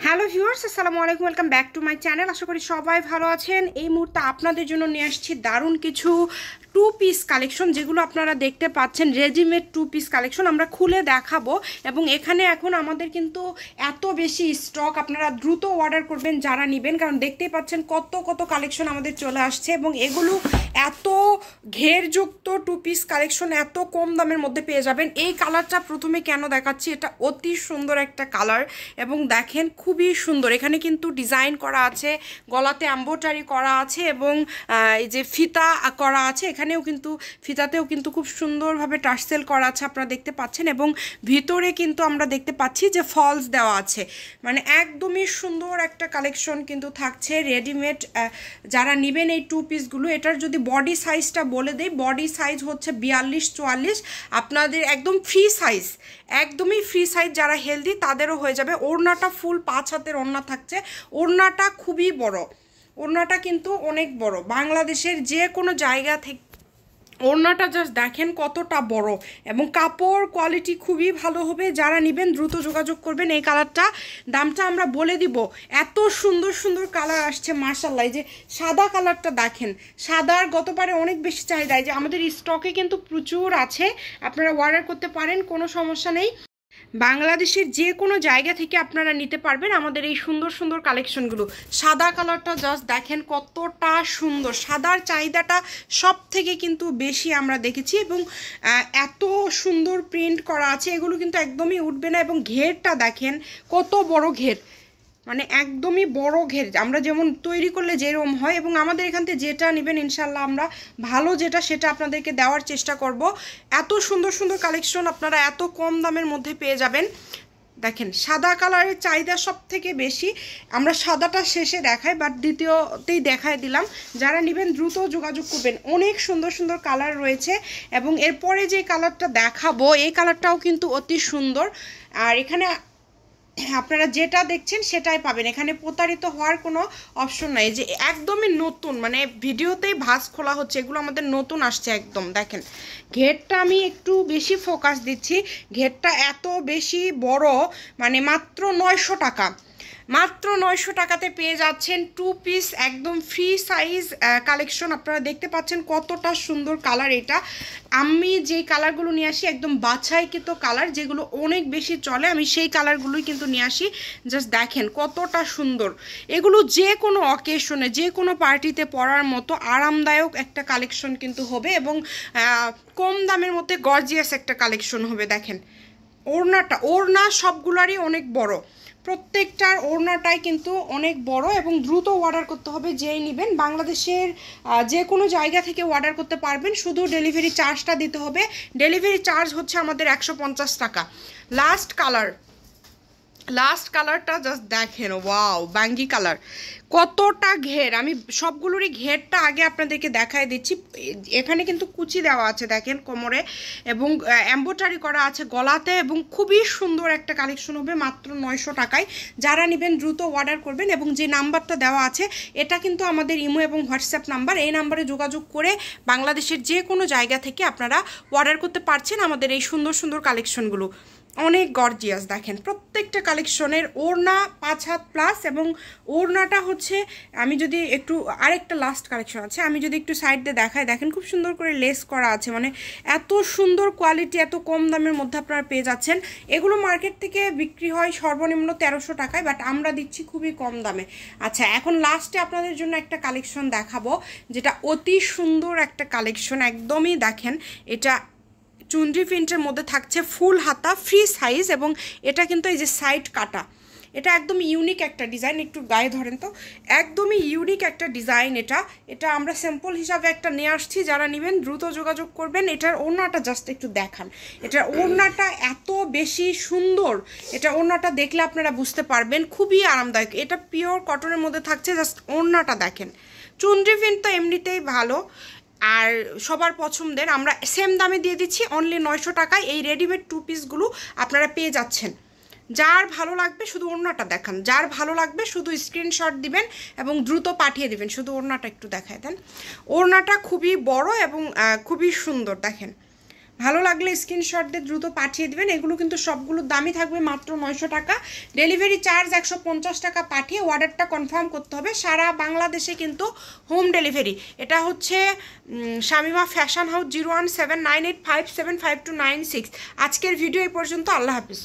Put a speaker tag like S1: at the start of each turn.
S1: Hello viewers, আসসালামু আলাইকুম। Welcome back to my channel. আশা করি সবাই ভালো আছেন। এই মুহূর্তে আপনাদের জন্য নিয়ে আসছি দারুণ কিছু টু পিস কালেকশন, যেগুলো আপনারা দেখতে পাচ্ছেন রেডিমেড টু পিস কালেকশন আমরা খুলে দেখাবো। এবং এখানে এখন আমাদের কিন্তু এত বেশি স্টক, আপনারা দ্রুত অর্ডার করবেন যারা নেবেন, কারণ দেখতেই পাচ্ছেন কত কত কালেকশন আমাদের চলে আসছে। এবং এগুলো এত ঘেরযুক্ত টু পিস কালেকশন এত কম দামের মধ্যে পেয়ে যাবেন। এই কালারটা প্রথমে কেন দেখাচ্ছি, এটা অতি সুন্দর একটা কালার এবং দেখেন খুবই সুন্দর। এখানে কিন্তু ডিজাইন করা আছে, গলাতে এমব্রয়ডারি করা আছে এবং এই যে ফিতা করা আছে, এখানেও কিন্তু ফিতাতেও কিন্তু খুব সুন্দরভাবে টার্সেল করা আছে আপনারা দেখতে পাচ্ছেন। এবং ভিতরে কিন্তু আমরা দেখতে পাচ্ছি যে ফলস দেওয়া আছে, মানে একদমই সুন্দর একটা কালেকশন কিন্তু থাকছে রেডিমেড। যারা নেবেন এই টু পিসগুলো, এটার যদি বডি সাইজটা বলে দেই, বডি সাইজ হচ্ছে 42-44, আপনাদের একদম ফ্রি সাইজ, একদমই ফ্রি সাইজ। যারা হেলদি তাদেরও হয়ে যাবে। ওড়নাটা ফুল 5 হাতের ওড়না থাকছে, ওড়নাটা খুবই বড়, ওড়নাটা কিন্তু অনেক বড়। বাংলাদেশের যে কোনো জায়গা থেকে ওড়নাটা জাস্ট দেখেন কতটা বড় এবং কাপড় কোয়ালিটি খুবই ভালো হবে। যারা নেবেন দ্রুত যোগাযোগ করবেন। এই কালারটা দামটা আমরা বলে দিব। এত সুন্দর সুন্দর কালার আসছে মাশাআল্লাহ। এই যে সাদা কালারটা দেখেন, সাদার গতবারে অনেক বেশি চাহিদা, যে আমাদের স্টকে কিন্তু প্রচুর আছে, আপনারা অর্ডার করতে পারেন, কোনো সমস্যা নেই। বাংলাদেশের যে কোনো জায়গা থেকে আপনারা নিতে পারবেন আমাদের এই সুন্দর সুন্দর কালেকশনগুলো। সাদা কালারটা জাস্ট দেখেন কতটা সুন্দর, সাদার চাহিদাটা সব থেকে কিন্তু বেশি আমরা দেখেছি। এবং এত সুন্দর প্রিন্ট করা আছে, এগুলো কিন্তু একদমই উঠবে না। এবং ঘেরটা দেখেন কত বড় ঘের, মানে একদমই বড় ঘের, আমরা যেমন তৈরি করলে যেরকম হয়। এবং আমাদের এখান থেকে যেটা নেবেন ইনশাল্লাহ আমরা ভালো যেটা সেটা আপনাদেরকে দেওয়ার চেষ্টা করব। এত সুন্দর সুন্দর কালেকশন আপনারা এত কম দামের মধ্যে পেয়ে যাবেন। দেখেন সাদা কালারের চাহিদা সব থেকে বেশি, আমরা সাদাটা শেষে দেখাই, বাট দ্বিতীয়তেই দেখায় দিলাম। যারা নেবেন দ্রুত যোগাযোগ করবেন। অনেক সুন্দর সুন্দর কালার রয়েছে। এবং এরপরে যে কালারটা দেখাবো, এই কালারটাও কিন্তু অতি সুন্দর। আর এখানে আপনারা যেটা দেখছেন সেটাই পাবেন, এখানে প্রতারিত হওয়ার কোনো অপশন নাই। যে একদমই নতুন, মানে ভিডিওতেই ভাঁজ খোলা হচ্ছে, এগুলো আমাদের নতুন আসছে একদম। দেখেন ঘেরটা আমি একটু বেশি ফোকাস দিচ্ছি, ঘেরটা এত বেশি বড়, মানে মাত্র 900 টাকা, মাত্র 900 টাকাতে পেয়ে যাচ্ছেন টু পিস একদম ফ্রি সাইজ কালেকশন। আপনারা দেখতে পাচ্ছেন কতটা সুন্দর কালার। এটা আমি যেই কালারগুলো নিয়ে আসি একদম বাছাইকৃত কালার, যেগুলো অনেক বেশি চলে, আমি সেই কালারগুলোই কিন্তু নিয়ে আসি। জাস্ট দেখেন কতটা সুন্দর, এগুলো যে কোনো অকেশনে যে কোনো পার্টিতে পরার মতো আরামদায়ক একটা কালেকশন কিন্তু হবে। এবং কম দামের মধ্যে গর্জিয়াস একটা কালেকশন হবে। দেখেন ওড়নাটা, ওড়না সবগুলারই অনেক বড়, প্রত্যেকটার ওড়নাটাই কিন্তু অনেক বড়। এবং দ্রুত অর্ডার করতে হবে যেই নেবেন। বাংলাদেশের যে কোনো জায়গা থেকে অর্ডার করতে পারবেন, শুধু ডেলিভারি চার্জটা দিতে হবে। ডেলিভারি চার্জ হচ্ছে আমাদের 150 টাকা। লাস্ট কালারটা জাস্ট দেখেন, ওয়াও বাঙ্গি কালার, কতটা ঘের। আমি সবগুলোরই ঘেরটা আগে আপনাদেরকে দেখাই দিচ্ছি। এখানে কিন্তু কুচি দেওয়া আছে দেখেন কোমরে, এবং এমব্রয়ডারি করা আছে গলাতে, এবং খুবই সুন্দর একটা কালেকশন হবে মাত্র 900 টাকায়। যারা নেবেন দ্রুত অর্ডার করবেন। এবং যে নাম্বারটা দেওয়া আছে এটা কিন্তু আমাদের ইমো এবং হোয়াটসঅ্যাপ নাম্বার, এই নাম্বারে যোগাযোগ করে বাংলাদেশের যে কোনো জায়গা থেকে আপনারা অর্ডার করতে পারছেন আমাদের এই সুন্দর সুন্দর কালেকশনগুলো। অনেক গর্জিয়াস দেখেন প্রত্যেকটা কালেকশনের ওড়না 5 হাত প্লাস। এবং ওড়নাটা হচ্ছে, আমি যদি একটু আরেকটা লাস্ট কালেকশন আছে, আমি যদি একটু সাইড দিয়ে দেখাই, দেখেন খুব সুন্দর করে লেস করা আছে, মানে এত সুন্দর কোয়ালিটি এত কম দামের মধ্যে আপনারা পেয়ে যাচ্ছেন। এগুলো মার্কেট থেকে বিক্রি হয় সর্বনিম্ন 1300 টাকায়, বাট আমরা দিচ্ছি খুবই কম দামে। আচ্ছা, এখন লাস্টে আপনাদের জন্য একটা কালেকশন দেখাবো, যেটা অতি সুন্দর একটা কালেকশন। একদমই দেখেন এটা চুনরি প্রিন্টের মধ্যে থাকছে, ফুল হাতা ফ্রি সাইজ। এবং এটা কিন্তু এই যে সাইড কাটা, এটা একদম ইউনিক একটা ডিজাইন। একটু গায়ে ধরেন তো, একদমই ইউনিক একটা ডিজাইন। এটা আমরা স্যাম্পল হিসাবে একটা নিয়ে আসছি। যারা নেবেন দ্রুত যোগাযোগ করবেন। এটার ওড়নাটা জাস্ট একটু দেখান, এটার ওড়নাটা এত বেশি সুন্দর, এটা ওড়নাটা দেখলে আপনারা বুঝতে পারবেন, খুবই আরামদায়ক। এটা পিওর কটনের মধ্যে থাকছে, জাস্ট ওড়নাটা দেখেন। চুনরি প্রিন্ট তো এমনিতেই ভালো আর সবার পছন্দের, আমরা সেম দামে দিয়ে দিচ্ছি অনলি 900 টাকায়। এই রেডিমেড টু পিসগুলো আপনারা পেয়ে যাচ্ছেন। যার ভালো লাগবে শুধু ওড়নাটা দেখান, যার ভালো লাগবে শুধু স্ক্রিনশট দিবেন এবং দ্রুত পাঠিয়ে দিবেন। শুধু ওড়নাটা একটু দেখায় দেন, ওড়নাটা খুবই বড় এবং খুবই সুন্দর দেখেন, ভালো লাগলে স্ক্রিনশট দিয়ে দ্রুত পাঠিয়ে দেবেন। এগুলো কিন্তু সবগুলোর দামই থাকবে মাত্র 900 টাকা। ডেলিভারি চার্জ 150 টাকা পাঠিয়ে অর্ডারটা কনফার্ম করতে হবে। সারা বাংলাদেশে কিন্তু হোম ডেলিভারি। এটা হচ্ছে শামিমা ফ্যাশন হাউস 01798575296। আজকের ভিডিও এই পর্যন্ত। আল্লাহ হাফিজ।